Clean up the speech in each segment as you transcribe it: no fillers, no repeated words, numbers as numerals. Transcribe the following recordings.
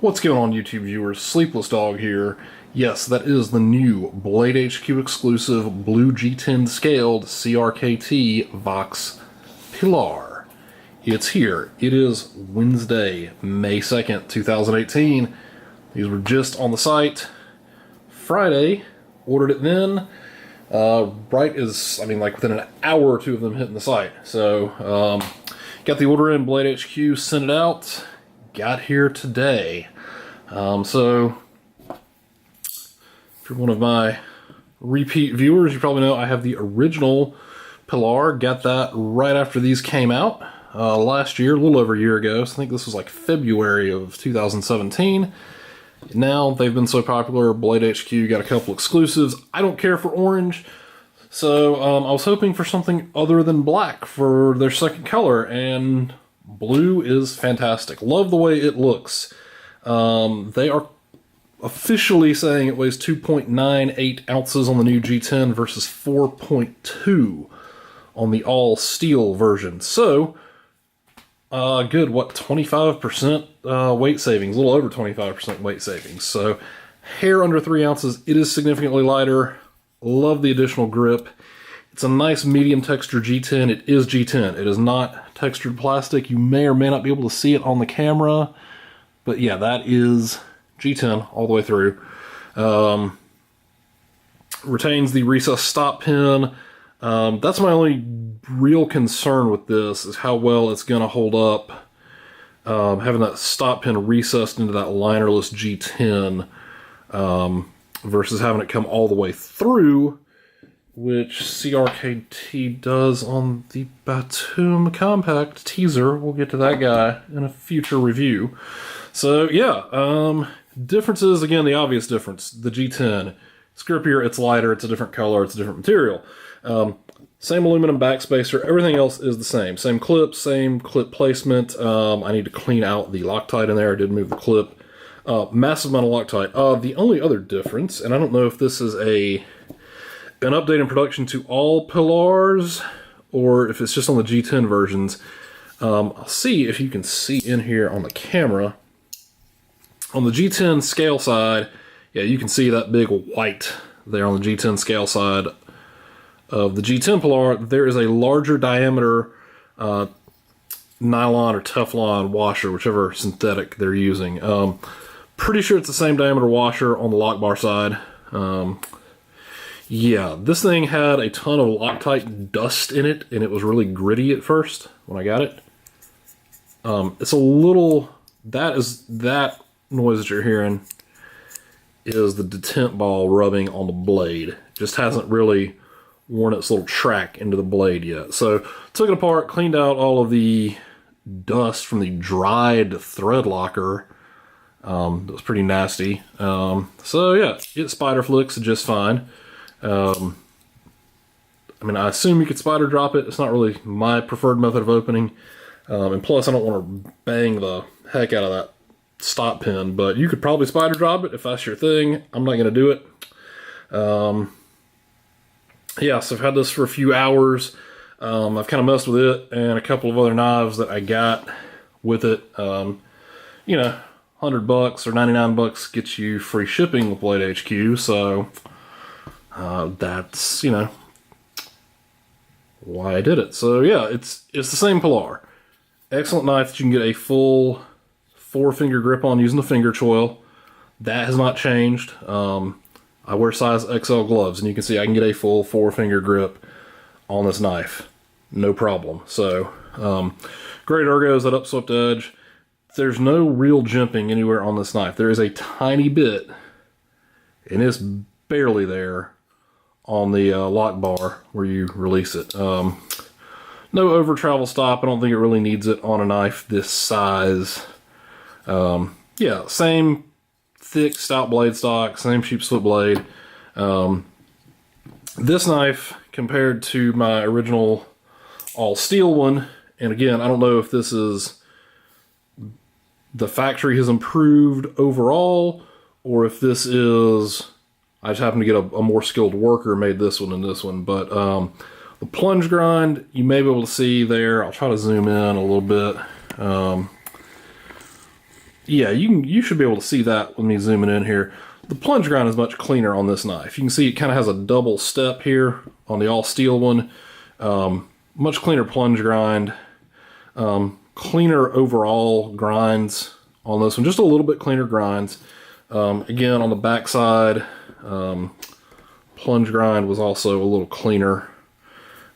What's going on, YouTube viewers? Sleepless Dog here. Yes, that is the new Blade HQ exclusive Blue G10 scaled CRKT Vox Pilar. It's here. It is Wednesday, May 2nd, 2018. These were just on the site Friday. Ordered it then. Right as, like within an hour or two of them hitting the site. So, got the order in, Blade HQ, sent it out. Got here today. So if you're one of my repeat viewers, you probably know I have the original Pilar. Got that right after these came out last year, a little over a year ago. So I think this was like February of 2017. Now they've been so popular, Blade HQ got a couple exclusives. I don't care for orange, so I was hoping for something other than black for their second color, and blue is fantastic. Love the way it looks. They are officially saying it weighs 2.98 ounces on the new G10 versus 4.2 on the all steel version. So, good, what, 25% weight savings, a little over 25% weight savings. So, hair under 3 ounces, it is significantly lighter. Love the additional grip. It's a nice medium texture G10. It is G10. It is not textured plastic. You may or may not be able to see it on the camera. But yeah, that is G10 all the way through. Retains the recessed stop pin. That's my only real concern with this, is how well it's going to hold up. Having that stop pin recessed into that linerless G10 versus having it come all the way through, which CRKT does on the Batum Compact teaser. We'll get to that guy in a future review. So yeah, differences, again, the obvious difference. The G10, it's grippier, it's lighter, it's a different color, it's a different material. Same aluminum backspacer, everything else is the same. Same clip placement. I need to clean out the Loctite in there. I did move the clip. Massive amount of Loctite. The only other difference, and I don't know if this is an update in production to all Pilars, or if it's just on the G10 versions. I'll see if you can see in here on the camera. On the G10 scale side, yeah, you can see that big white there on the G10 scale side of the G10 Pilar. There is a larger diameter nylon or Teflon washer, whichever synthetic they're using. Pretty sure it's the same diameter washer on the lock bar side. Yeah, this thing had a ton of Loctite dust in it, and it was really gritty at first when I got it. It's a little, that noise that you're hearing is the detent ball rubbing on the blade. It just hasn't really worn its little track into the blade yet. So, took it apart, cleaned out all of the dust from the dried thread locker. That was pretty nasty. So yeah, it spider flicks just fine. I I assume you could spider drop it. It's not really my preferred method of opening. And plus, I don't want to bang the heck out of that stop pin, but you could probably spider drop it if that's your thing. I'm not going to do it. Yeah, so I've had this for a few hours. I've kind of messed with it and a couple of other knives that I got with it. You know, $100 or $99 gets you free shipping with Blade HQ, so that's, why I did it. So yeah, it's the same Pilar. Excellent knife that you can get a full 4-finger grip on using the finger choil. That has not changed. I wear size XL gloves, and you can see I can get a full 4-finger grip on this knife. No problem. So, great ergos, that upswept edge. There's no real jimping anywhere on this knife. There is a tiny bit, and it's barely there on the lock bar where you release it. No over travel stop. I don't think it really needs it on a knife this size. Yeah, same thick stout blade stock, same sheep split blade. This knife compared to my original all steel one, and again, I don't know if this is the factory has improved overall, or if this is, I just happened to get a more skilled worker made this one and this one. But the Plunge Grind, you may be able to see there. I'll try to zoom in a little bit. yeah, you should be able to see that with me zooming in here. The plunge grind is much cleaner on this knife. You can see it kind of has a double step here on the all steel one. Much cleaner plunge grind. Cleaner overall grinds on this one. Just a little bit cleaner grinds. Again, on the back side, plunge grind was also a little cleaner.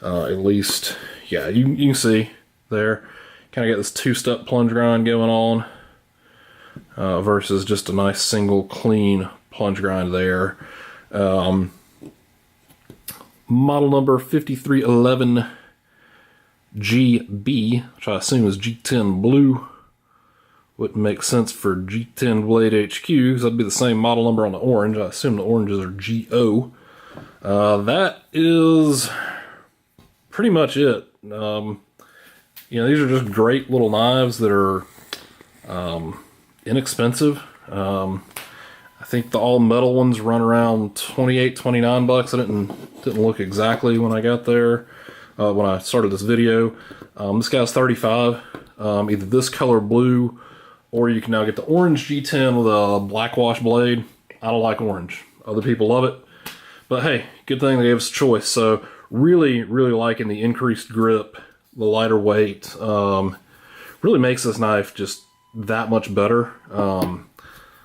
At least, yeah, you can see there. Kind of got this two-step plunge grind going on. Versus just a nice single clean plunge grind there. Model number 5311 GB, which I assume is G10 blue. Wouldn't make sense for G10 Blade HQ because that'd be the same model number on the orange. I assume the oranges are GO. That is pretty much it. You know, these are just great little knives that are inexpensive. I think the all metal ones run around 28, 29 bucks. I didn't look exactly when I got there, when I started this video. This guy's 35, either this color blue, or you can now get the orange G10 with a black wash blade. I don't like orange. Other people love it, but hey, good thing they gave us a choice. So really liking the increased grip, the lighter weight. Really makes this knife just that much better.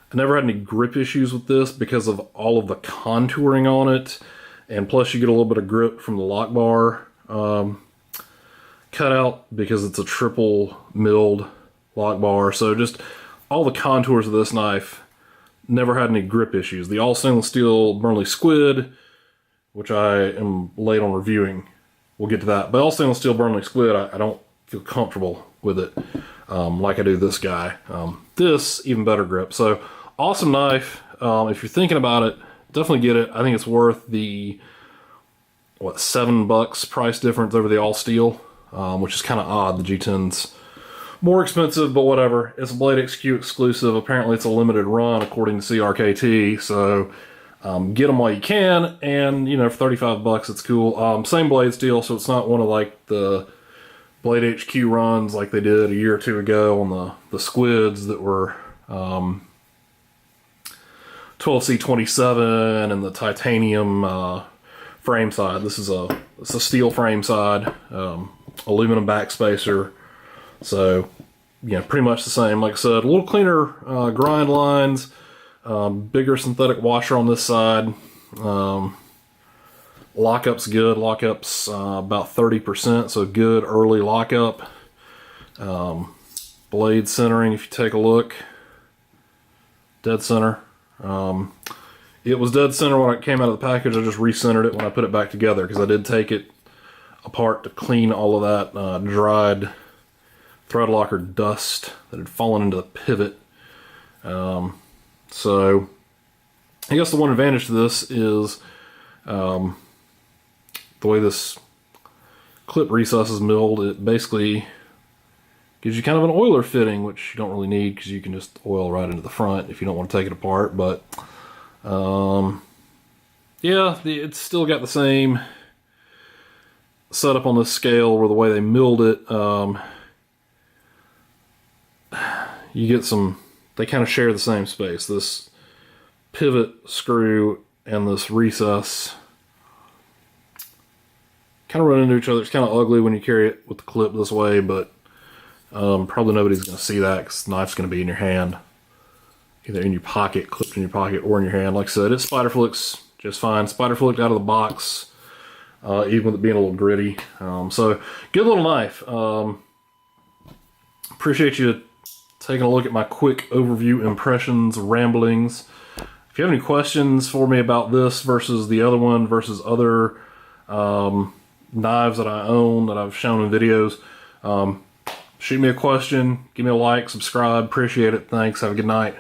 I never had any grip issues with this because of all of the contouring on it, and plus you get a little bit of grip from the lock bar cutout because it's a triple milled lock bar. So just all the contours of this knife, never had any grip issues. The all stainless steel Burnley Squid, which I am late on reviewing, we'll get to that, but all stainless steel Burnley Squid, I don't feel comfortable with it like I do this guy. This, even better grip. So awesome knife. If you're thinking about it, definitely get it. I think it's worth the, what, $7 price difference over the all steel, which is kind of odd. The G10's more expensive, but whatever. It's a Blade HQ exclusive. Apparently it's a limited run according to CRKT, so get them while you can, and you know, for 35 bucks it's cool. Same blade steel, so it's not one of like the Blade HQ runs like they did a year or two ago on the squids that were 12C27 and the titanium frame side. This is a steel frame side, aluminum backspacer. So yeah, pretty much the same. Like I said, a little cleaner grind lines, bigger synthetic washer on this side. Lockup's good. Lockup's about 30%, so good early lockup. Blade centering, if you take a look, dead center. It was dead center when it came out of the package. I just recentered it when I put it back together because I did take it apart to clean all of that dried thread locker dust that had fallen into the pivot. So I guess the one advantage to this is the way this clip recess is milled. It basically gives you kind of an oiler fitting, which you don't really need because you can just oil right into the front if you don't want to take it apart. But yeah, it's still got the same setup on this scale where the way they milled it, you get some, they kind of share the same space. This pivot screw and this recess kind of run into each other. It's kind of ugly when you carry it with the clip this way, but probably nobody's going to see that because the knife's going to be in your hand, either in your pocket, clipped in your pocket, or in your hand. Like I said, it spider flicks just fine. Spider flicked out of the box, even with it being a little gritty. So good little knife. Appreciate you taking a look at my quick overview, impressions, ramblings. If you have any questions for me about this versus the other one versus other knives that I own that I've shown in videos, shoot me a question, give me a like, subscribe, appreciate it. Thanks, have a good night.